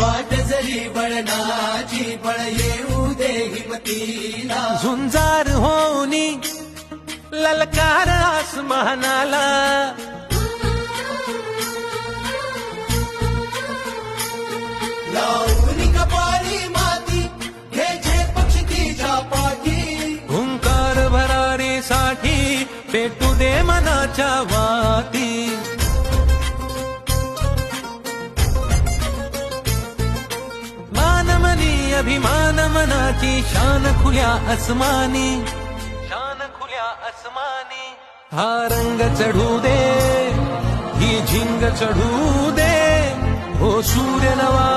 वाट जरी बळनाची बळ येऊ दे हिमतीला झुंजार होनी ललकार आसमानाला लावणी कपाळी माती घ्यायचे पक्ष तिच्या पाठी हुंकार भरारीसाठी पेटू दे मनाच्या वाती मानमनी अभिमान मनाची शान खुल्या आसमानी शान खुल्या आसमानी हा रंग चढू दे ही झिंग चढू दे हो सूर्य नवा